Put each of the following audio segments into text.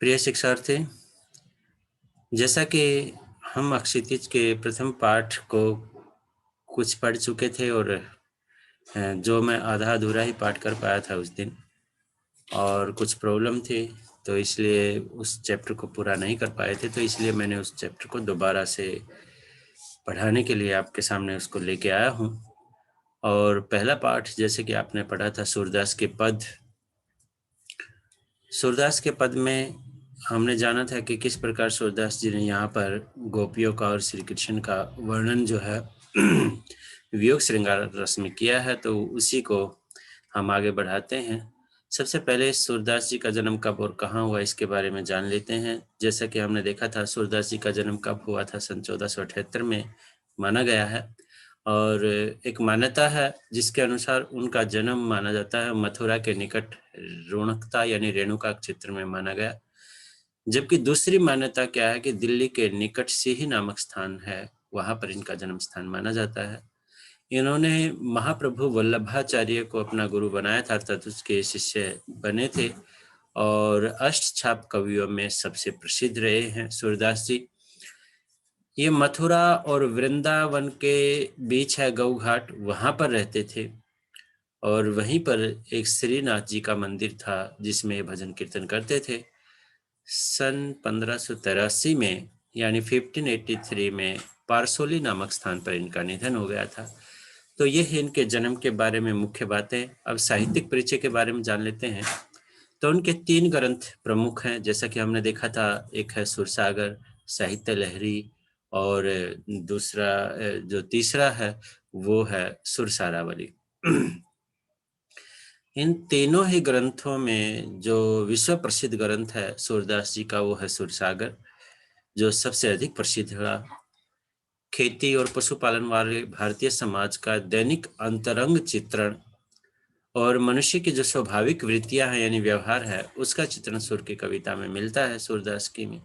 प्रिय शिक्षार्थी, जैसा कि हम अक्षितिज के प्रथम पाठ को कुछ पढ़ चुके थे और जो मैं आधा अधूरा ही पाठ कर पाया था उस दिन और कुछ प्रॉब्लम थी, तो इसलिए उस चैप्टर को पूरा नहीं कर पाए थे। तो इसलिए मैंने उस चैप्टर को दोबारा से पढ़ाने के लिए आपके सामने उसको लेके आया हूँ। और पहला पाठ जैसे कि आपने पढ़ा था सूरदास के पद। सूरदास के पद में हमने जाना था कि किस प्रकार सूरदास जी ने यहाँ पर गोपियों का और श्री कृष्ण का वर्णन जो है वियोग श्रृंगार रस में किया है, तो उसी को हम आगे बढ़ाते हैं। सबसे पहले सूरदास जी का जन्म कब और कहाँ हुआ इसके बारे में जान लेते हैं। जैसा कि हमने देखा था सूरदास जी का जन्म कब हुआ था, सन 1478 में माना गया है। और एक मान्यता है जिसके अनुसार उनका जन्म माना जाता है मथुरा के निकट रोणकता यानी रेणुका क्षेत्र में माना गया। जबकि दूसरी मान्यता क्या है कि दिल्ली के निकट सिही नामक स्थान है, वहां पर इनका जन्म स्थान माना जाता है। इन्होंने महाप्रभु वल्लभाचार्य को अपना गुरु बनाया था, अर्थात उसके शिष्य बने थे और अष्टछाप कवियों में सबसे प्रसिद्ध रहे हैं सूरदास जी। ये मथुरा और वृंदावन के बीच है गौ घाट, वहां पर रहते थे और वहीं पर एक श्रीनाथ जी का मंदिर था जिसमें ये भजन कीर्तन करते थे। सन 1583 में यानी 1583 में पारसोली नामक स्थान पर इनका निधन हो गया था। तो ये है इनके जन्म के बारे में मुख्य बातें। अब साहित्यिक परिचय के बारे में जान लेते हैं। तो उनके 3 ग्रंथ प्रमुख हैं, जैसा कि हमने देखा था। एक है सुरसागर, साहित्य लहरी और दूसरा जो तीसरा है वो है सुरसारावली। इन तीनों ही ग्रंथों में जो विश्व प्रसिद्ध ग्रंथ है सूरदास जी का वो है सुरसागर, जो सबसे अधिक प्रसिद्ध हुआ। खेती और पशुपालन वाले भारतीय समाज का दैनिक अंतरंग चित्रण और मनुष्य की जो स्वाभाविक वृत्तियां हैं यानी व्यवहार है उसका चित्रण सुर की कविता में मिलता है सूरदास की में।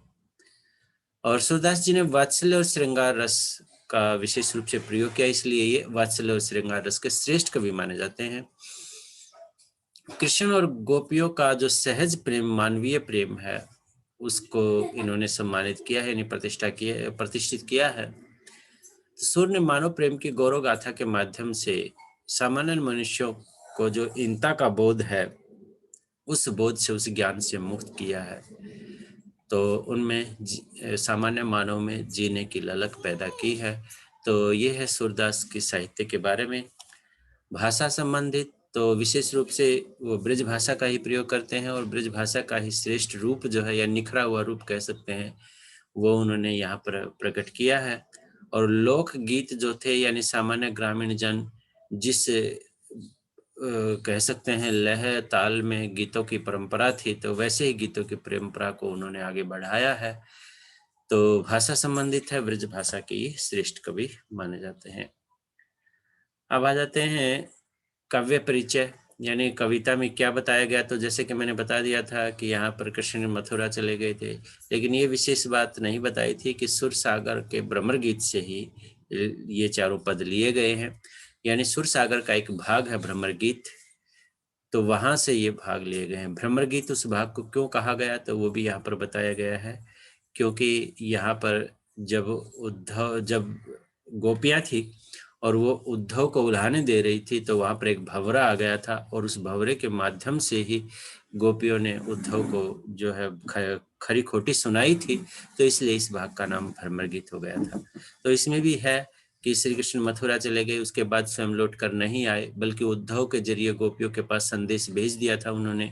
और सूरदास जी ने वात्सल्य और श्रृंगार रस का विशेष रूप से प्रयोग किया, इसलिए ये वात्सल्य और श्रृंगार रस के श्रेष्ठ कवि माने जाते हैं। कृष्ण और गोपियों का जो सहज प्रेम, मानवीय प्रेम है, उसको इन्होंने सम्मानित किया है, यानी प्रतिष्ठित किया है। तो सूर ने मानव प्रेम की गौरव गाथा के माध्यम से सामान्य मनुष्यों को जो इनता का बोध है उस बोध से, उस ज्ञान से मुक्त किया है। तो उनमें सामान्य मानव में जीने की ललक पैदा की है। तो ये है सूरदास की साहित्य के बारे में। भाषा संबंधित तो विशेष रूप से वो ब्रज भाषा का ही प्रयोग करते हैं और ब्रज भाषा का ही श्रेष्ठ रूप जो है या निखरा हुआ रूप कह सकते हैं वो उन्होंने यहाँ पर प्रकट किया है। और लोक गीत जो थे यानी सामान्य ग्रामीण जन जिस कह सकते हैं लय ताल में गीतों की परंपरा थी, तो वैसे ही गीतों की परंपरा को उन्होंने आगे बढ़ाया है। तो भाषा संबंधित है, ब्रज भाषा के श्रेष्ठ कवि माने जाते हैं। अब आ जाते हैं काव्य परिचय, यानी कविता में क्या बताया गया। तो जैसे कि मैंने बता दिया था कि यहाँ पर कृष्ण मथुरा चले गए थे, लेकिन ये विशेष बात नहीं बताई थी कि सुर सागर के भ्रमर गीत से ही ये चारों पद लिए गए हैं। यानी सुर सागर का एक भाग है भ्रमर गीत, तो वहां से ये भाग लिए गए हैं। भ्रमर गीत उस भाग को क्यों कहा गया तो वो भी यहाँ पर बताया गया है, क्योंकि यहाँ पर जब गोपियां थी और वो उद्धव को उल्हाने दे रही थी, तो वहां पर एक भंवरा आ गया था और उस भंवरे के माध्यम से ही गोपियों ने उद्धव को जो है खरी खोटी सुनाई थी, तो इसलिए इस भाग का नाम भ्रमर गीत हो गया था। तो इसमें भी है कि श्री कृष्ण मथुरा चले गए, उसके बाद स्वयं लौट कर नहीं आए, बल्कि उद्धव के जरिए गोपियों के पास संदेश भेज दिया था उन्होंने।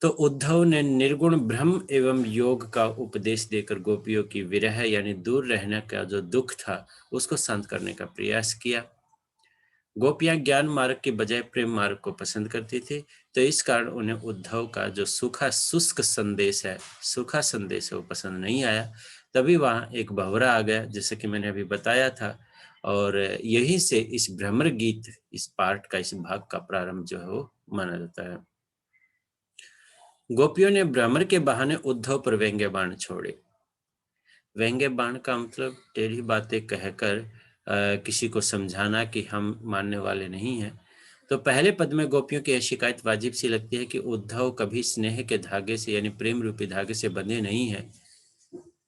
तो उद्धव ने निर्गुण ब्रह्म एवं योग का उपदेश देकर गोपियों की विरह यानी दूर रहने का जो दुख था उसको शांत करने का प्रयास किया। गोपियां ज्ञान मार्ग के बजाय प्रेम मार्ग को पसंद करती थी, तो इस कारण उन्हें उद्धव का जो सूखा शुष्क संदेश है, सूखा संदेश है, वो पसंद नहीं आया। तभी वहां एक भंवरा आ गया, जैसे कि मैंने अभी बताया था। और यहीं से इस भ्रमर गीत, इस पार्ट का, इस भाग का प्रारंभ जो है वो माना जाता है। गोपियों ने भ्रमर के बहाने उद्धव पर व्यंग्य बाण छोड़े। व्यंग्य बाण का मतलब टेढ़ी बातें कहकर किसी को समझाना कि हम मानने वाले नहीं हैं। तो पहले पद में गोपियों की यह शिकायत वाजिब सी लगती है कि उद्धव कभी स्नेह के धागे से यानी प्रेम रूपी धागे से बंधे नहीं है,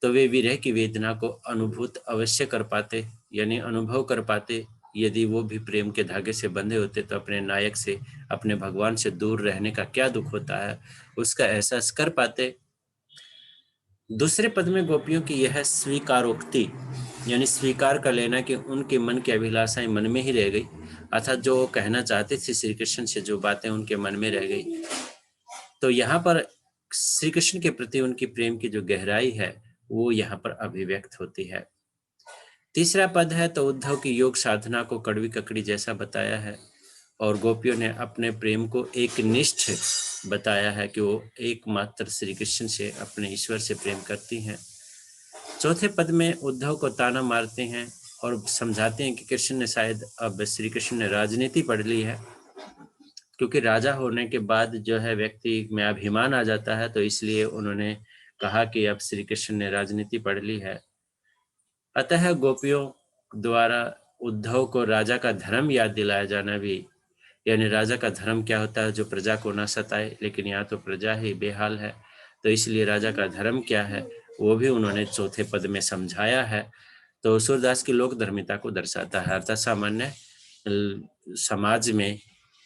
तो वे विरह की वेदना को अनुभूत अवश्य कर पाते, यानी अनुभव कर पाते। यदि वो भी प्रेम के धागे से बंधे होते तो अपने नायक से, अपने भगवान से दूर रहने का क्या दुख होता है, उसका एहसास कर पाते। दूसरे पद में गोपियों की यह स्वीकारोक्ति यानी स्वीकार कर लेना कि उनके मन की अभिलाषाएं मन में ही रह गई, अर्थात जो वो कहना चाहते थे श्री कृष्ण से, जो बातें उनके मन में रह गई। तो यहाँ पर श्री कृष्ण के प्रति उनकी प्रेम की जो गहराई है वो यहाँ पर अभिव्यक्त होती है। तीसरा पद है तो उद्धव की योग साधना को कड़वी ककड़ी जैसा बताया है, और गोपियों ने अपने प्रेम को एक निष्ठ बताया है कि वो एकमात्र श्री कृष्ण से, अपने ईश्वर से प्रेम करती हैं। चौथे पद में उद्धव को ताना मारते हैं और समझाते हैं कि कृष्ण ने शायद अब श्री कृष्ण ने राजनीति पढ़ ली है, क्योंकि राजा होने के बाद जो है व्यक्ति में अभिमान आ जाता है, तो इसलिए उन्होंने कहा कि अब श्री कृष्ण ने राजनीति पढ़ ली है। अतः गोपियों द्वारा उद्धव को राजा का धर्म याद दिलाया जाना भी, यानी राजा का धर्म क्या होता है, जो प्रजा को ना सताए, लेकिन यहाँ तो प्रजा ही बेहाल है, तो इसलिए राजा का धर्म क्या है वो भी उन्होंने चौथे पद में समझाया है। तो सूरदास की लोक धर्मिता को दर्शाता है, अर्थात सामान्य समाज में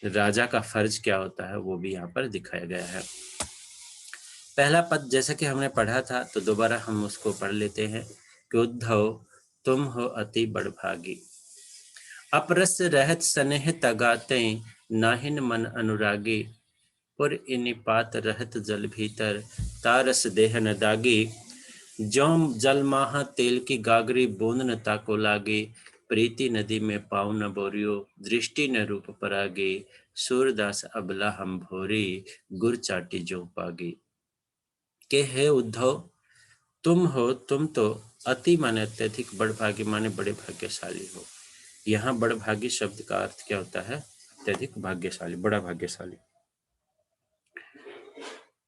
राजा का फर्ज क्या होता है वो भी यहाँ पर दिखाया गया है। पहला पद जैसा कि हमने पढ़ा था, तो दोबारा हम उसको पढ़ लेते हैं कि उद्धव तुम हो अति बड़भागी, अपरस रहत स्नेह तगाते, नाहिन मन अनुरागी, पुर इनिपात रहत जल भीतर, तारस देह न दागी, ज्यों जल माहा तेल की गागरी, बूंद न ताको लागे, प्रीति नदी में पाँव न बोरियो, दृष्टि न रूप परागे, सूरदास अबला हम भोरी, गुर चाटी जो पागी। के हे उद्धव तुम हो, तुम तो अति माने अत्यधिक, बड़भागी माने बड़े भाग्यशाली हो। यहाँ बड़भागी शब्द का अर्थ क्या होता है, अत्यधिक भाग्यशाली, बड़ा भाग्यशाली।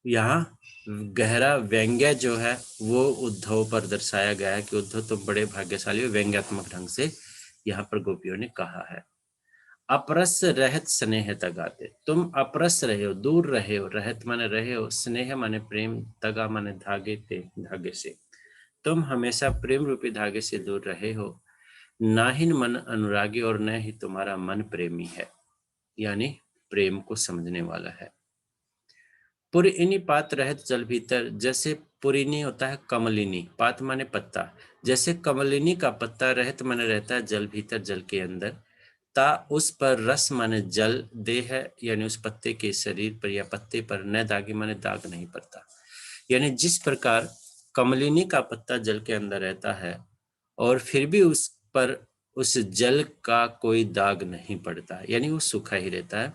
यहाँ गहरा व्यंग्य जो है वो उद्धव पर दर्शाया गया है कि उद्धव तुम बड़े भाग्यशाली हो, व्यंग्यात्मक ढंग से यहाँ पर गोपियों ने कहा है। अपरस रहत स्नेह तगाते, तुम अपरस रहे हो, दूर रहे हो, रहत माने रहे हो, स्नेह माने प्रेम, तगा माने धागे, ते धागे से, तुम हमेशा प्रेम रूपी धागे से दूर रहे हो। नाहिन मन अनुरागी, और न ही तुम्हारा मन प्रेमी है, यानी प्रेम को समझने वाला है। पुरइनी पात रहत जल भीतर, जैसे पुरिनी होता है कमलिनी, पात माने पत्ता, जैसे कमलिनी का पत्ता रहत माने रहता है जल भीतर, जल के अंदर, ता उस पर रस माने जल, देह यानी उस पत्ते के शरीर पर या पत्ते पर, न दागी माने दाग नहीं पड़ता। यानी जिस प्रकार कमलिनी का पत्ता जल के अंदर रहता है और फिर भी उस पर उस जल का कोई दाग नहीं पड़ता, यानी वो सूखा ही रहता है।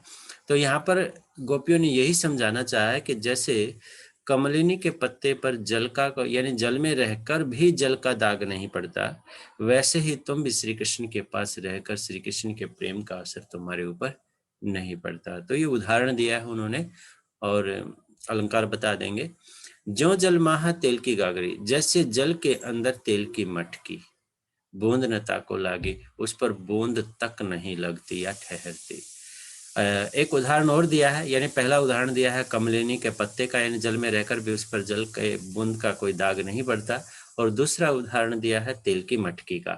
तो यहाँ पर गोपियों ने यही समझाना चाहा है कि जैसे कमलिनी के पत्ते पर जल का, यानी जल में रहकर भी जल का दाग नहीं पड़ता, वैसे ही तुम भी श्री कृष्ण के पास रहकर श्री कृष्ण के प्रेम का असर तुम्हारे ऊपर नहीं पड़ता। तो ये उदाहरण दिया है उन्होंने, और अलंकार बता देंगे। ज्यों जल माहा तेल की गागरी, जैसे जल के अंदर तेल की मटकी, बूंद न ताको लागी, उस पर बूंद तक नहीं लगती या ठहरती। एक उदाहरण और दिया है, यानी पहला उदाहरण दिया है कमलिनी के पत्ते का, यानी जल में रहकर भी उस पर जल के बूंद का कोई दाग नहीं पड़ता, और दूसरा उदाहरण दिया है तेल की मटकी का,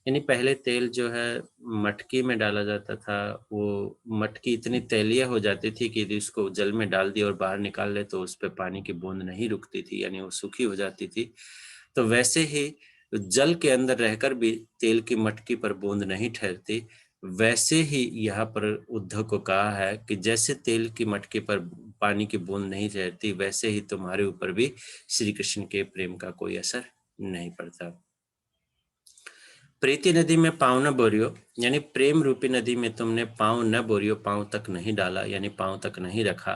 यानी पहले तेल जो है मटकी में डाला जाता था, वो मटकी इतनी तैलीय हो जाती थी कि यदि उसको जल में डाल दिया और बाहर निकाल ले तो उस पर पानी की बूंद नहीं रुकती थी, यानी वो सूखी हो जाती थी। तो वैसे ही जल के अंदर रहकर भी तेल की मटकी पर बूंद नहीं ठहरती, वैसे ही यहाँ पर उद्धव को कहा है कि जैसे तेल की मटकी पर पानी की बूंद नहीं ठहरती, वैसे ही तुम्हारे ऊपर भी श्री कृष्ण के प्रेम का कोई असर नहीं पड़ता। प्रीति नदी में पाँव न बोरियो, यानी प्रेम रूपी नदी में तुमने पाँव न बोरियो, पाँव तक नहीं डाला, यानी पाँव तक नहीं रखा।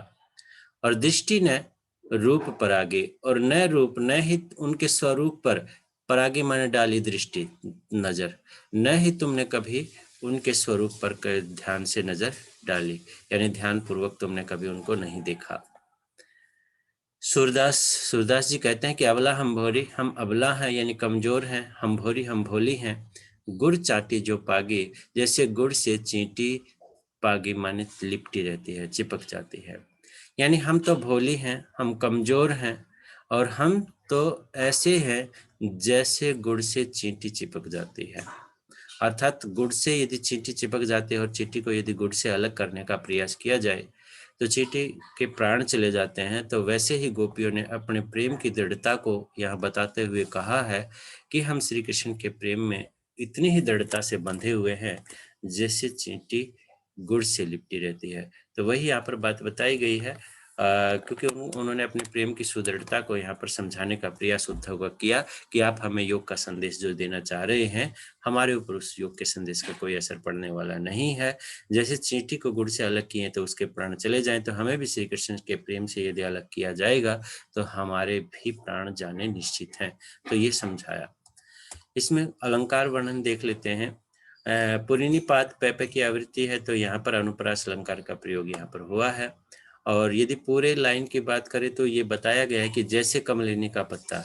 और दृष्टि न रूप परागे, और न रूप न ही उनके स्वरूप पर, परागे माने डाली दृष्टि, नजर, न ही तुमने कभी उनके स्वरूप पर ध्यान से नजर डाली, यानी ध्यान पूर्वक तुमने कभी उनको नहीं देखा। सूरदास जी कहते हैं कि अबला हम भोरी, हम अबला हैं यानी कमजोर हैं, हम भोरी हम भोली हैं, गुड़ चाटी जो पागे, जैसे गुड़ से चींटी पागी माने लिपटी रहती है, चिपक जाती है। यानी हम तो भोली हैं, हम कमजोर हैं और हम तो ऐसे हैं जैसे गुड़ से चींटी चिपक जाती है। अर्थात गुड़ से यदि चींटी चिपक जाती है और चींटी को यदि गुड़ से अलग करने का प्रयास किया जाए तो चींटी के प्राण चले जाते हैं। तो वैसे ही गोपियों ने अपने प्रेम की दृढ़ता को यहाँ बताते हुए कहा है कि हम श्री कृष्ण के प्रेम में इतनी ही दृढ़ता से बंधे हुए हैं जैसे चींटी गुड़ से लिपटी रहती है। तो वही यहाँ पर बात बताई गई है, क्योंकि उन्होंने अपने प्रेम की सुदृढ़ता को यहाँ पर समझाने का प्रयास उद्धव को किया कि आप हमें योग का संदेश जो देना चाह रहे हैं, हमारे ऊपर उस योग के संदेश का कोई असर पड़ने वाला नहीं है। जैसे चींटी को गुड़ से अलग किए तो उसके प्राण चले जाएं, तो हमें भी श्री कृष्ण के प्रेम से यदि अलग किया जाएगा तो हमारे भी प्राण जाने निश्चित हैं। तो ये समझाया। इसमें अलंकार वर्णन देख लेते हैं। पुरीनिपात पैपे की आवृत्ति है तो यहाँ पर अनुप्रास अलंकार का प्रयोग यहाँ पर हुआ है। और यदि पूरे लाइन की बात करें तो ये बताया गया है कि जैसे कमलिनी का पत्ता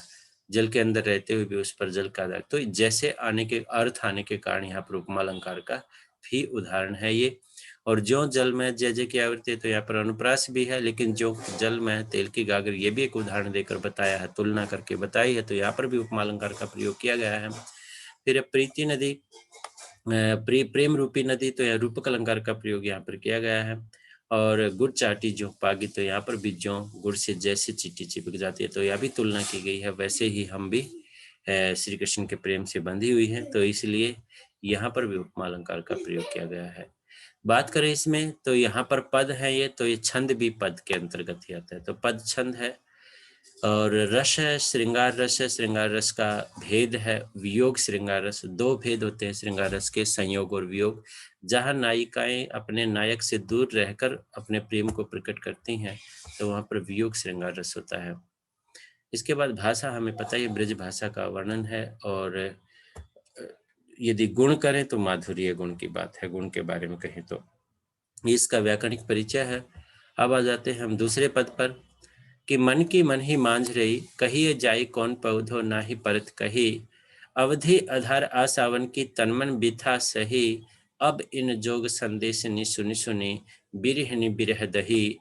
जल के अंदर रहते हुए भी उस पर जल का दाग, तो जैसे आने के अर्थ आने के कारण यहाँ पर उपमा अलंकार का भी उदाहरण है ये। और जो जल में जय जय की आवृत्ति है तो यहाँ पर अनुप्रास भी है, लेकिन जो जल में तेल की गागर, ये भी एक उदाहरण देकर बताया है, तुलना करके बताई है, तो यहाँ पर भी उपमा अलंकार का प्रयोग किया गया है। फिर प्रीति नदी, प्रेम रूपी नदी, तो यहाँ रूपक अलंकार का प्रयोग यहाँ पर किया गया है। और गुड़ चाटी जो पागी, तो यहाँ पर भी जो गुड़ से जैसे चींटी चिपक जाती है, तो यह भी तुलना की गई है। वैसे ही हम भी श्री कृष्ण के प्रेम से बंधी हुई है, तो इसलिए यहाँ पर भी उपमा अलंकार का प्रयोग किया गया है। बात करें इसमें तो यहाँ पर पद है ये, तो ये छंद भी पद के अंतर्गत ही आता है, तो पद छंद है। और रस है, श्रृंगार रस है, श्रृंगार रस का भेद है वियोग श्रृंगार रस। दो भेद होते हैं श्रृंगार रस के, संयोग और वियोग। जहाँ नायिकाएं अपने नायक से दूर रहकर अपने प्रेम को प्रकट करती हैं तो वहाँ पर वियोग श्रृंगार रस होता है। इसके बाद भाषा, हमें पता ही ब्रज भाषा का वर्णन है। और यदि गुण करें तो माधुर्य गुण की बात है, गुण के बारे में कहें तो इसका व्याकरणिक परिचय है। अब आ जाते हैं हम दूसरे पद पर कि मन की मन ही मांझ रही, कहिए जाई कौन पौधो नाही परत कही, अवधि आधार आसावन की तनमन बिथा सही, अब इन जोग संदेश नि सुनि सुनी, बिरहनि बिरह दही,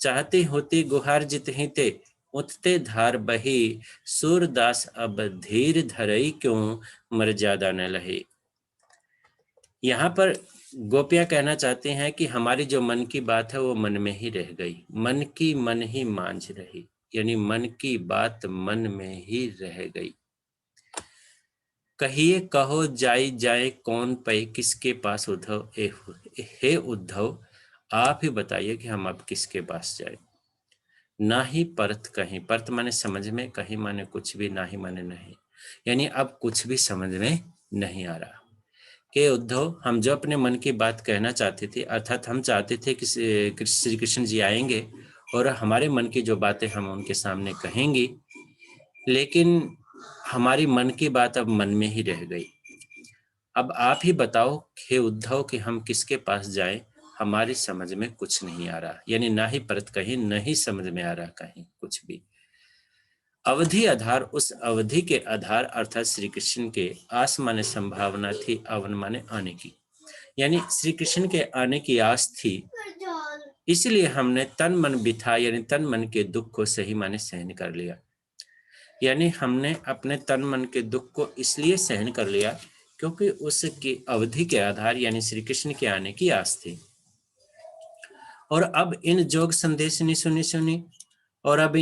चाहते होती गुहार जित ही ते, उठते धार बही, सूरदास अब धीर धरई क्यों, मर्यादा न लही। यहाँ पर गोपियां कहना चाहते हैं कि हमारी जो मन की बात है वो मन में ही रह गई, मन की मन ही मांझ रही, यानी मन की बात मन में ही रह गई। कहिए कहो जाई जाए कौन पे किसके पास उद्धव, हे उद्धव आप ही बताइए कि हम अब किसके पास जाए। ना ही परत कहीं, परत माने समझ में, कहीं माने कुछ भी, ना ही माने नहीं, यानी अब कुछ भी समझ में नहीं आ रहा। कि उद्धव हम जो अपने मन की बात कहना चाहते थे, अर्थात हम चाहते थे कि श्री कृष्ण जी आएंगे और हमारे मन की जो बातें हम उनके सामने कहेंगे, लेकिन हमारी मन की बात अब मन में ही रह गई। अब आप ही बताओ हे उद्धव कि हम किसके पास जाएं, हमारी समझ में कुछ नहीं आ रहा, यानी ना ही परत कहीं, नहीं समझ में आ रहा कहीं कुछ भी। अवधि आधार, उस अवधि के आधार अर्थात श्री कृष्ण के, आस माने संभावना थी, अवन माने आने की, यानी श्री कृष्ण के आने की आस थी, इसलिए हमने तन मन बिठा, यानी तन मन के दुख को सही माने सहन कर लिया। यानी हमने अपने तन मन के दुख को इसलिए सहन कर लिया क्योंकि उसकी अवधि के आधार यानी श्री कृष्ण के आने की आस थी। और अब इन जोग संदेश नहीं सुनी सुनी, और अब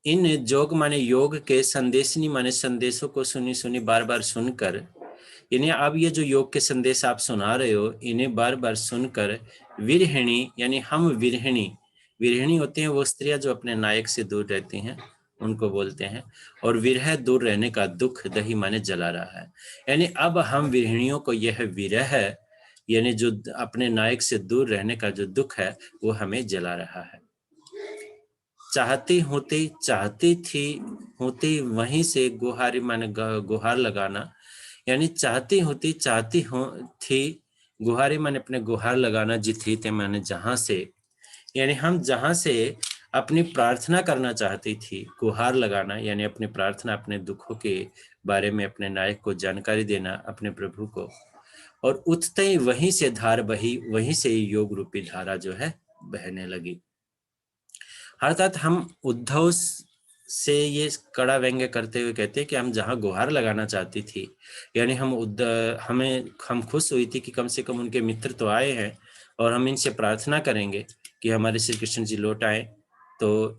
इन जोग माने योग के, संदेशनी माने संदेशों को सुनी सुनी, बार बार सुनकर, यानी अब ये जो योग के संदेश आप सुना रहे हो इन्हें बार बार सुनकर, विरहिणी यानी हम विरहिणी, विरहिणी होते हैं वो स्त्रियां जो अपने नायक से दूर रहती हैं उनको बोलते हैं। और विरह दूर रहने का दुख दही माने जला रहा है, यानी अब हम विरहिणियों को यह विरह यानी जो अपने नायक से दूर रहने का जो दुख है वो हमें जला रहा है। चाहती होती, चाहती थी, होती वहीं से गुहारी माने गुहार लगाना, यानी चाहती होती, चाहती हो थी, गुहारी माने अपने गुहार लगाना, जिथी थे माने जहां से, यानी हम जहां से अपनी प्रार्थना करना चाहती थी, गुहार लगाना यानी अपनी प्रार्थना, अपने दुखों के बारे में अपने नायक को जानकारी देना, अपने प्रभु को, और उठते ही वहीं से धार बही, वहीं से योग रूपी धारा जो है बहने लगी। अर्थात हम उद्धव से ये कड़ा व्यंग्य करते हुए कहते हैं कि हम जहाँ गुहार लगाना चाहती थी, यानी हम खुश हुई थी कि कम से कम उनके मित्र तो आए हैं और हम इनसे प्रार्थना करेंगे कि हमारे श्री कृष्ण जी लौट आए। तो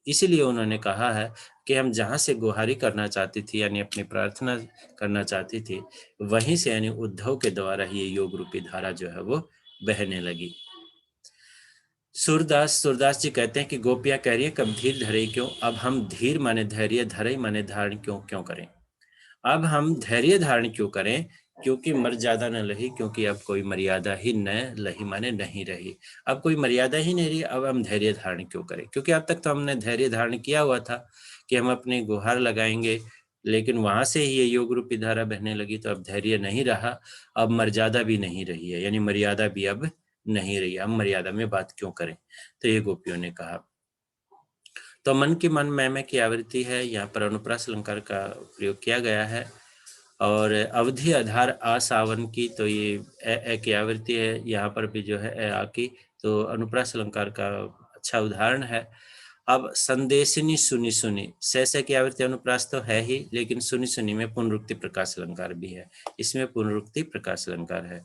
इसीलिए उन्होंने कहा है कि हम जहाँ से गुहारी करना चाहती थी, यानी अपनी प्रार्थना करना चाहती थी, वहीं से यानी उद्धव के द्वारा ही ये योग रूपी धारा जो है वो बहने लगी। सूरदास जी कहते हैं कि गोपियां कह रही है कब धीर धरे क्यों, अब हम धीर माने धैर्य, धरे माने धारण क्यों क्यों करें। अब हम धैर्य धारण क्यों करें, क्योंकि मर्यादा न रही, क्योंकि अब कोई मर्यादा ही न रही माने नहीं रही, अब कोई मर्यादा ही नहीं रही, अब हम धैर्य धारण क्यों करें। क्योंकि अब तक तो हमने धैर्य धारण किया हुआ था कि हम अपनी गुहार लगाएंगे, लेकिन वहां से ही ये योग रूपी धारा बहने लगी, तो अब धैर्य नहीं रहा, अब मर्यादा भी नहीं रही है, यानी मर्यादा भी अब नहीं रही, अब मर्यादा में बात क्यों करें। तो ये गोपियों ने कहा। तो मन की मन मैं की आवृत्ति है, यहाँ पर अनुप्रास अलंकार का प्रयोग किया गया है। और अवधि आधार आ सावन की, तो ये ए की आवृत्ति है, यहाँ पर भी जो है ए आ की, तो अनुप्रास अलंकार का अच्छा उदाहरण है। अब संदेशिनी सुनी सुनी, से की आवृत्ति अनुप्रास तो है ही, लेकिन सुनी सुनी में पुनरुक्ति प्रकाश अलंकार भी है, इसमें पुनरुक्ति प्रकाश अलंकार है।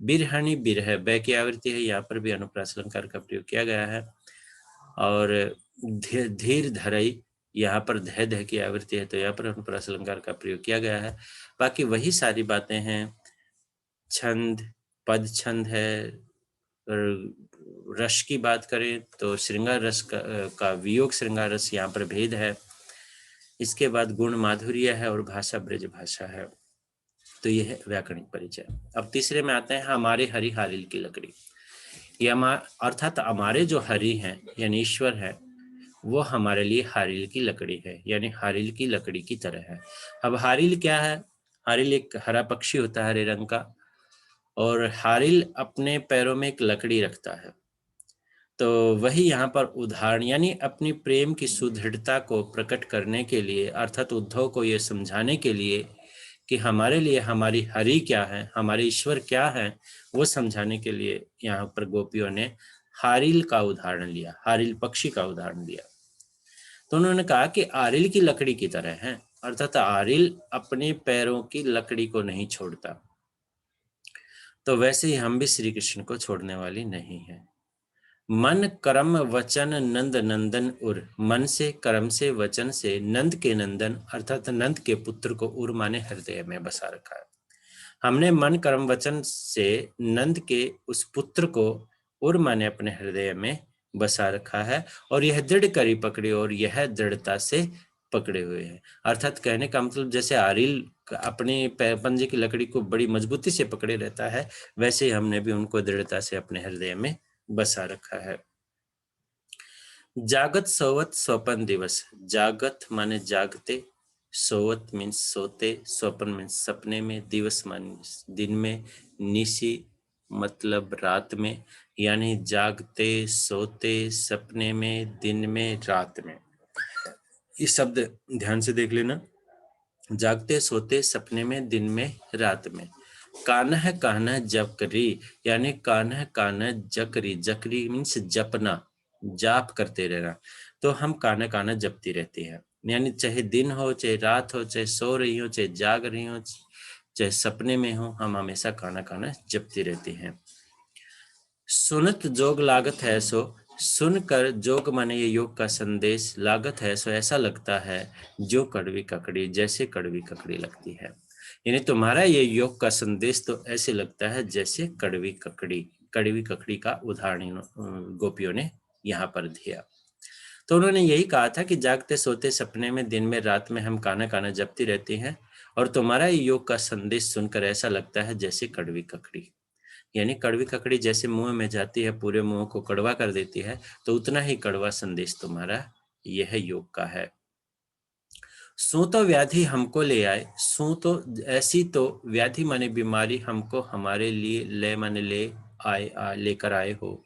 बिरहणी बिरह बै की आवृत्ति है, यहाँ पर भी अनुप्रास अलंकार का प्रयोग किया गया है। और धीर धरई, यहाँ पर धय धय की आवृत्ति है, तो यहाँ पर अनुप्रास अलंकार का प्रयोग किया गया है। बाकी वही सारी बातें हैं। छंद, पद छंद है। रस की बात करें तो श्रृंगार रस का वियोग श्रृंगार रस, यहाँ पर भेद है। इसके बाद गुण माधुर्य है और भाषा ब्रज भाषा है। तो यह है व्याकरणिक परिचय। अब तीसरे में आते हैं हमारे हरि हारिल की लकड़ी। ये अर्थात हमारे जो हरि हैं यानी ईश्वर है, वो हमारे लिए हारिल की लकड़ी है, यानी हारिल की लकड़ी की तरह है। अब हारिल क्या है? हारिल एक हरा पक्षी होता है, हरे रंग का, और हारिल अपने पैरों में एक लकड़ी रखता है। तो वही यहाँ पर उदाहरण, यानी अपनी प्रेम की सुदृढ़ता को प्रकट करने के लिए, अर्थात उद्धव को ये समझाने के लिए कि हमारे लिए हमारी हरि क्या है, हमारे ईश्वर क्या है, वो समझाने के लिए यहाँ पर गोपियों ने हारिल का उदाहरण लिया, हारिल पक्षी का उदाहरण लिया। तो उन्होंने कहा कि आरिल की लकड़ी की तरह है, अर्थात आरिल अपने पैरों की लकड़ी को नहीं छोड़ता, तो वैसे ही हम भी श्री कृष्ण को छोड़ने वाली नहीं है। मन कर्म वचन नंद नंदन उर, मन से कर्म से वचन से नंद के नंदन अर्थात नंद के पुत्र को उर माने हृदय में बसा रखा है। हमने मन कर्म वचन से नंद के उस पुत्र को उर माने अपने हृदय में बसा रखा है, और यह दृढ़ करी पकड़े, और यह दृढ़ता से पकड़े हुए हैं। अर्थात कहने का मतलब जैसे आरिल अपने पंजे की लकड़ी को बड़ी मजबूती से पकड़े रहता है, वैसे ही हमने भी उनको दृढ़ता से अपने हृदय में बसा रखा है। जागत सोवत स्वपन दिवस, जागत माने जागते, सोवत मीन्स सोते, स्वपन मीन्स सपने में, दिवस मीन्स दिन में, निशी मतलब रात में, यानी जागते, सोते, सपने में, दिन में, रात में। ये शब्द ध्यान से देख लेना, जागते, सोते, सपने में, दिन में, रात में। कान्ह कान्ह जकरी, यानी कान्ह कान्ह जकरी, जकरी मीन्स जपना, जाप करते रहना। तो हम कान्ह कान्ह जपती रहती है, यानी चाहे दिन हो, चाहे रात हो, चाहे सो रही हो, चाहे जाग रही हो, चाहे सपने में हो, हम हमेशा कान्ह कान्ह जपती रहती हैं। सुनत जोग लागत है सो, सुनकर, जोग माने ये योग का संदेश, लागत है सो ऐसा लगता है, जो कड़वी ककड़ी, जैसे कड़वी ककड़ी लगती है। यानी तुम्हारा ये योग का संदेश तो ऐसे लगता है जैसे कड़वी ककड़ी। कड़वी ककड़ी का उदाहरण गोपियों ने यहाँ पर दिया। तो उन्होंने यही कहा था कि जागते सोते सपने में, दिन में, रात में हम काना काना जपती रहती हैं, और तुम्हारा ये योग का संदेश सुनकर ऐसा लगता है जैसे कड़वी ककड़ी। यानी कड़वी ककड़ी जैसे मुंह में जाती है, पूरे मुंह को कड़वा कर देती है, तो उतना ही कड़वा संदेश तुम्हारा यह योग का है। सू तो व्याधि हमको ले आए, सू तो ऐसी तो व्याधि माने बीमारी, हमको हमारे लिए, ले माने ले आए, लेकर आए हो।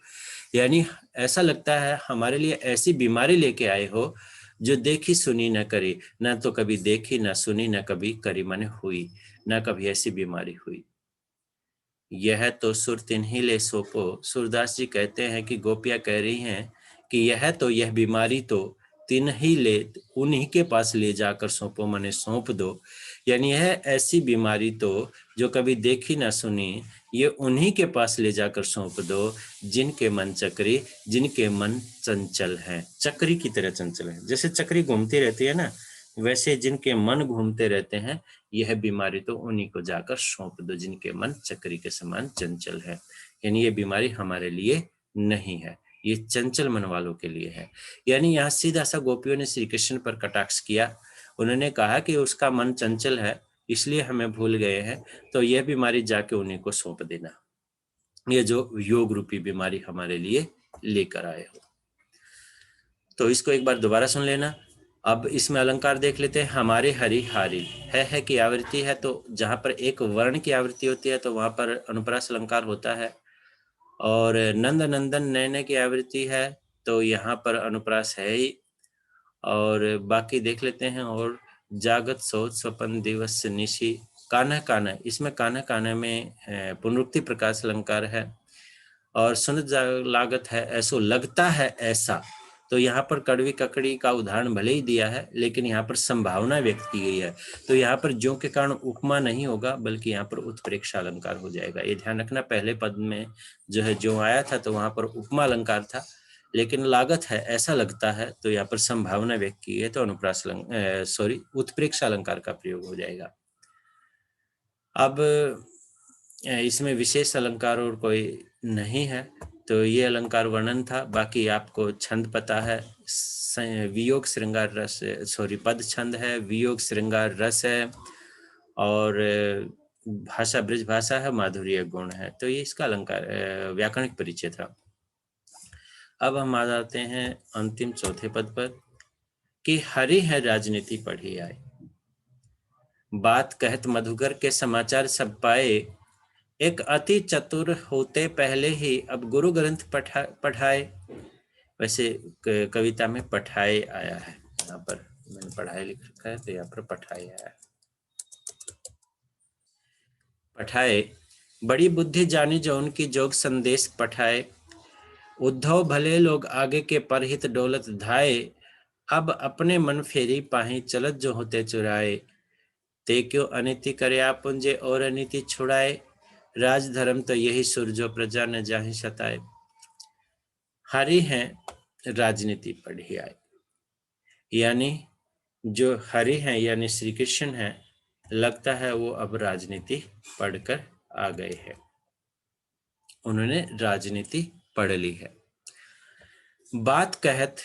यानी ऐसा लगता है हमारे लिए ऐसी बीमारी लेके आए हो जो देखी सुनी न करी, न तो कभी देखी न सुनी न कभी करी, माने हुई, न कभी ऐसी बीमारी हुई। यह तो सुर तिन्हीं ले सौंपो। सूरदास जी कहते हैं कि गोपियां कह रही हैं कि यह बीमारी तो तिन्हीं ले, उन्हीं के पास ले जाकर सौंपो, माने सौंप दो। यानी यह ऐसी बीमारी तो जो कभी देखी ना सुनी, ये उन्हीं के पास ले जाकर सौंप दो जिनके मन चक्री, जिनके मन चंचल हैं, चक्री की तरह चंचल है। जैसे चक्री घूमती रहती है ना, वैसे जिनके मन घूमते रहते हैं, यह बीमारी तो उन्हीं को जाकर सौंप दो जिनके मन चक्री के समान चंचल है। यानी ये बीमारी हमारे लिए नहीं है, ये चंचल मन वालों के लिए है। यानी यहाँ सीधा सा गोपियों ने श्री कृष्ण पर कटाक्ष किया। उन्होंने कहा कि उसका मन चंचल है, इसलिए हमें भूल गए हैं, तो यह बीमारी जाके उन्हीं को सौंप देना, ये जो योग रूपी बीमारी हमारे लिए लेकर आए हो। तो इसको एक बार दोबारा सुन लेना। अब इसमें अलंकार देख लेते हैं। हमारे हरि हारी है की आवृत्ति है, तो जहां पर एक वर्ण की आवृत्ति होती है तो वहां पर अनुप्रास अलंकार होता है। और नंद नंदन नैने की आवृत्ति है तो यहाँ पर अनुप्रास है ही। और बाकी देख लेते हैं। और जागत सोच स्वपन दिवस निशी, कान्हा कान्हा, इसमें कान्हा कान्हा में पुनरुक्ति प्रकाश अलंकार है। और सुनत लागत है ऐसो लगता है ऐसा, तो यहाँ पर कड़वी ककड़ी का उदाहरण भले ही दिया है, लेकिन यहाँ पर संभावना व्यक्त की गई है। तो यहाँ पर ज्यों के कारण उपमा नहीं होगा, बल्कि यहाँ पर उत्प्रेक्षा अलंकार हो जाएगा। ये ध्यान रखना, पहले पद में जो है ज्यों आया था तो वहां पर उपमा अलंकार था, लेकिन लागत है ऐसा लगता है तो यहाँ पर संभावना व्यक्त की है, तो अनुप्रास उत्प्रेक्षा अलंकार का प्रयोग हो जाएगा। अब इसमें विशेष अलंकार और कोई नहीं है, तो ये अलंकार वर्णन था। बाकी आपको छंद पता है, वियोग श्रृंगार रस, पद छंद है, वियोग श्रृंगार रस है, और भाषा ब्रज भाषा है, माधुर्य गुण है। तो ये इसका अलंकार व्याकरणिक परिचय था। अब हम आ जाते हैं अंतिम चौथे पद पर कि हरि है राजनीति पढ़ी आए, बात कहत मधुकर के समाचार सब पाए, एक अति चतुर होते पहले ही अब गुरु ग्रंथ पढ़ाए। वैसे कविता में पढ़ाए आया है, यहाँ पर मैंने पढ़ाई लिख रखा है तो यहाँ पर पढ़ाए आया है। पढ़ाए बड़ी बुद्धि जानी जो उनकी जोग संदेश पढ़ाए, उद्धव भले लोग आगे के परहित डोलत धाए, अब अपने मन फेरी पाही चलत जो होते चुराए, ते क्यों अनिति करे आपुंजे और अनिति छुड़ाए, राज धर्म तो यही सुर जो प्रजा न जाहि सताए। हरि हैं राजनीति पढ़ी आए, यानी जो हरि हैं यानी श्री कृष्ण हैं, लगता है वो अब राजनीति पढ़कर आ गए हैं, उन्होंने राजनीति पढ़ ली है। बात कहत,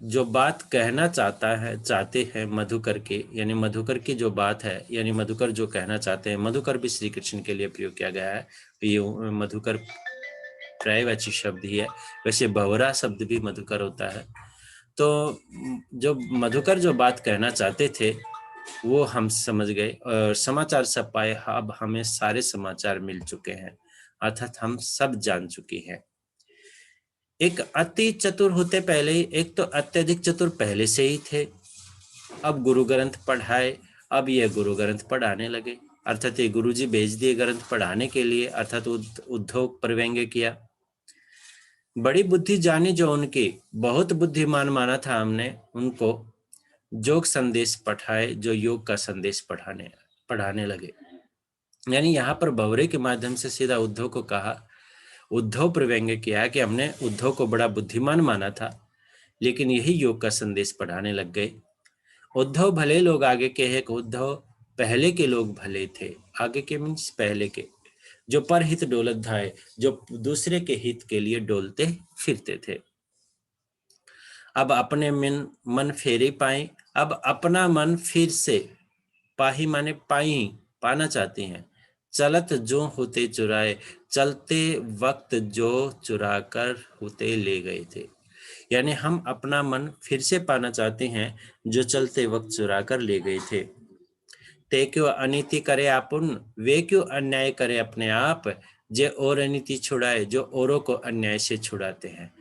जो बात कहना चाहते हैं मधुकर के, यानी मधुकर की जो बात है, यानी मधुकर जो कहना चाहते हैं। मधुकर भी श्री कृष्ण के लिए प्रयोग किया गया है, ये मधुकर पर्यायवाची शब्द ही है। वैसे बहुरा शब्द भी मधुकर होता है। तो जो मधुकर जो बात कहना चाहते थे वो हम समझ गए, और समाचार सब पाए, अब हमें सारे समाचार मिल चुके हैं, अर्थात हम सब जान चुके हैं। एक अति चतुर होते पहले ही, एक तो अत्यधिक चतुर पहले से ही थे, अब गुरु ग्रंथ पढ़ाए, अब ये गुरु ग्रंथ पढ़ाने लगे, अर्थात ये गुरुजी भेज दिए ग्रंथ पढ़ाने के लिए, अर्थात उद्धव प्रव्यंग्य किया। बड़ी बुद्धि जानी जो उनकी, बहुत बुद्धिमान माना था हमने उनको, योग संदेश पढ़ाए, जो योग का संदेश पढ़ाने लगे। यानी यहाँ पर भंवरे के माध्यम से सीधा उद्धव को कहा, उद्धव प्रव्यंग्य किया कि हमने उद्धव को बड़ा बुद्धिमान माना था, लेकिन यही योग का संदेश पढ़ाने लग गए। उद्धव भले लोग आगे के हैं, उद्धव पहले के लोग भले थे, आगे के मीन्स पहले के, जो परहित डोलत धाए, जो दूसरे के हित के लिए डोलते फिरते थे। अब अपने मन फेरे पाए, अब अपना मन फिर से, पाही माने पाई, पाना चाहती हैं। चलत जो होते चुराए, चलते वक्त जो चुरा कर होते ले गए थे, यानी हम अपना मन फिर से पाना चाहते हैं जो चलते वक्त चुरा कर ले गए थे। ते क्यों अनिति करे आपुन, वे क्यों अन्याय करे अपने आप, जे और अनिति छुड़ाए, जो औरों को अन्याय से छुड़ाते हैं।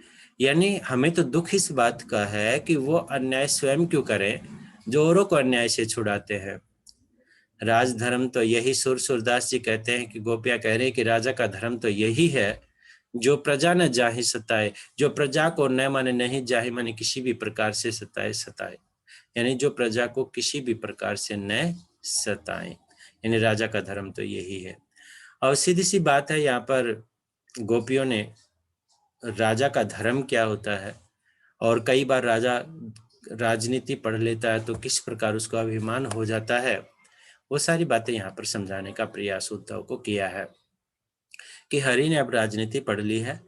यानी हमें तो दुख इस बात का है कि वो अन्याय स्वयं क्यों करें जो औरों को अन्याय से छुड़ाते हैं। राजधर्म तो यही, सूरदास जी कहते हैं कि गोपियां कह रहे हैं कि राजा का धर्म तो यही है, जो प्रजा न जाहि सताए, जो प्रजा को न माने नहीं जाहि माने किसी भी प्रकार से सताए, यानी जो प्रजा को किसी भी प्रकार से न सताए, यानी राजा का धर्म तो यही है। और सीधी सी बात है, यहाँ पर गोपियों ने राजा का धर्म क्या होता है, और कई बार राजा राजनीति पढ़ लेता है तो किस प्रकार उसको अभिमान हो जाता है, वो सारी बातें यहाँ पर समझाने का प्रयास उद्धव को किया है कि हरि ने अब राजनीति पढ़ ली है,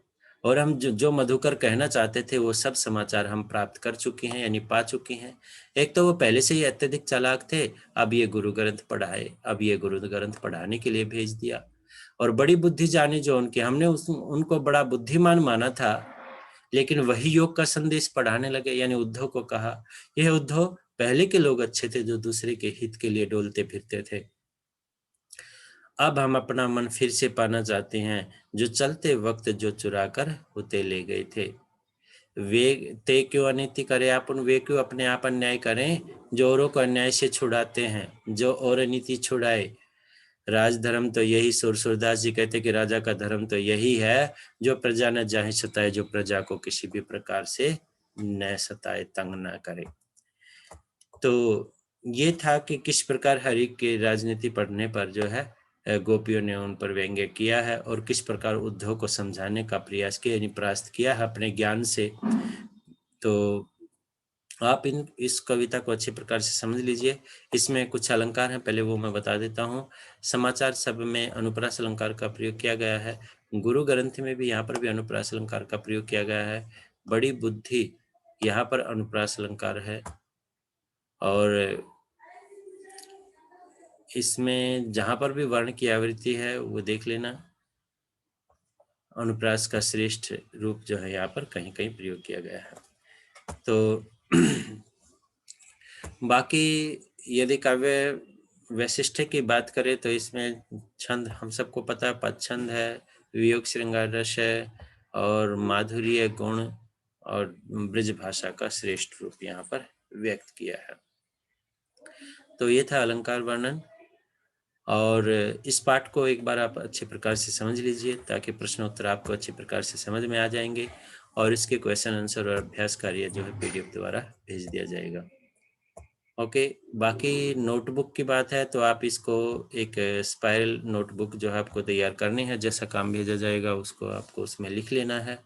और हम जो मधुकर कहना चाहते थे वो सब समाचार हम प्राप्त कर चुके हैं, यानी पा चुके हैं। एक तो वो पहले से ही अत्यधिक चालाक थे, अब ये गुरु ग्रंथ पढ़ाए, अब ये गुरु ग्रंथ पढ़ाने के लिए भेज दिया। और बड़ी बुद्धि जानी जो उनकी, हमने उनको बड़ा बुद्धिमान माना था, लेकिन वही योग का संदेश पढ़ाने लगे। यानी उद्धव को कहा, यह उद्धव, पहले के लोग अच्छे थे जो दूसरे के हित के लिए डोलते फिरते थे, अब हम अपना मन फिर से पाना चाहते हैं, जो चलते वक्त जो चुरा कर होते ले गए थे। वे ते क्यों अनिति करे अपन, वे क्यों अपने आप अन्याय करें, जो औरों को अन्याय से छुड़ाते हैं, जो और अनिति छुड़ाए। राजधर्म तो यही, सूरदास जी कहते कि राजा का धर्म तो यही है, जो प्रजा न जाहि सताए, जो प्रजा को किसी भी प्रकार से न सताए, तंग न करे। तो ये था कि किस प्रकार हरि के राजनीति पढ़ने पर जो है गोपियों ने उन पर व्यंग्य किया है, और किस प्रकार उद्धव को समझाने का प्रयास किया, यानी परास्त किया है अपने ज्ञान से। तो आप इस कविता को अच्छे प्रकार से समझ लीजिए। इसमें कुछ अलंकार हैं, पहले वो मैं बता देता हूँ। समाचार शब्द में अनुप्रास अलंकार का प्रयोग किया गया है। गुरु ग्रंथ में भी यहाँ पर भी अनुप्रास अलंकार का प्रयोग किया गया है। बड़ी बुद्धि, यहाँ पर अनुप्रास अलंकार है। और इसमें जहाँ पर भी वर्ण की आवृत्ति है वो देख लेना। अनुप्रास का श्रेष्ठ रूप जो है यहाँ पर कहीं कहीं प्रयोग किया गया है। तो बाकी यदि काव्य वैशिष्ट की बात करें तो इसमें छंद हम सबको पता है, पद छंद है, वियोग श्रृंगार रस है, और माधुर्य गुण और ब्रज भाषा का श्रेष्ठ रूप यहाँ पर व्यक्त किया है। तो ये था अलंकार वर्णन। और इस पाठ को एक बार आप अच्छे प्रकार से समझ लीजिए, ताकि प्रश्नोत्तर आपको अच्छे प्रकार से समझ में आ जाएंगे, और इसके क्वेश्चन आंसर और अभ्यास कार्य जो है पीडीएफ द्वारा भेज दिया जाएगा। ओके, बाकी नोटबुक की बात है तो आप इसको एक स्पाइरल नोटबुक जो है आपको तैयार करनी है, जैसा काम भेजा जाएगा उसको आपको उसमें लिख लेना है।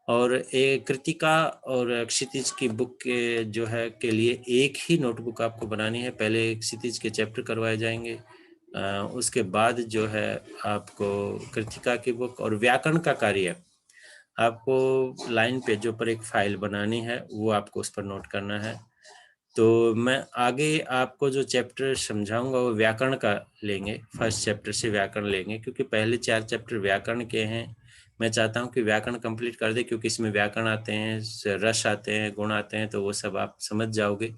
और एक कृतिका और क्षितिज की बुक के जो है के लिए एक ही नोटबुक आपको बनानी है। पहले क्षितिज के चैप्टर करवाए जाएंगे, उसके बाद जो है आपको कृतिका की बुक और व्याकरण का कार्य आपको लाइन पेजों पर एक फाइल बनानी है, वो आपको उस पर नोट करना है। तो मैं आगे आपको जो चैप्टर समझाऊंगा वो व्याकरण का लेंगे, फर्स्ट चैप्टर से व्याकरण लेंगे, क्योंकि पहले 4 चैप्टर व्याकरण के हैं। मैं चाहता हूं कि व्याकरण कंप्लीट कर दे, क्योंकि इसमें व्याकरण आते हैं, रस आते हैं, गुण आते हैं, तो वो सब आप समझ जाओगे।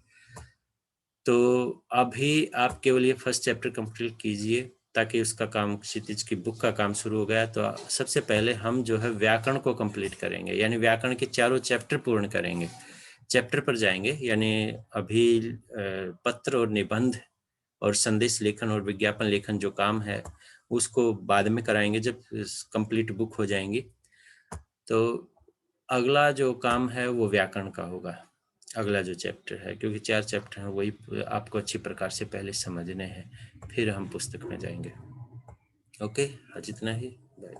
तो अभी आप केवल ये फर्स्ट चैप्टर कंप्लीट कीजिए, ताकि उसका काम, क्षितिज की बुक का काम शुरू हो गया। तो सबसे पहले हम जो है व्याकरण को कंप्लीट करेंगे, यानी व्याकरण के चारों चैप्टर पूर्ण करेंगे, चैप्टर पर जाएंगे। यानी अभी पत्र और निबंध और संदेश लेखन और विज्ञापन लेखन जो काम है उसको बाद में कराएंगे, जब कंप्लीट बुक हो जाएंगी। तो अगला जो काम है वो व्याकरण का होगा, अगला जो चैप्टर है, क्योंकि 4 चैप्टर हैं वही आपको अच्छी प्रकार से पहले समझने हैं, फिर हम पुस्तक में जाएंगे। ओके, आज इतना ही, बाय।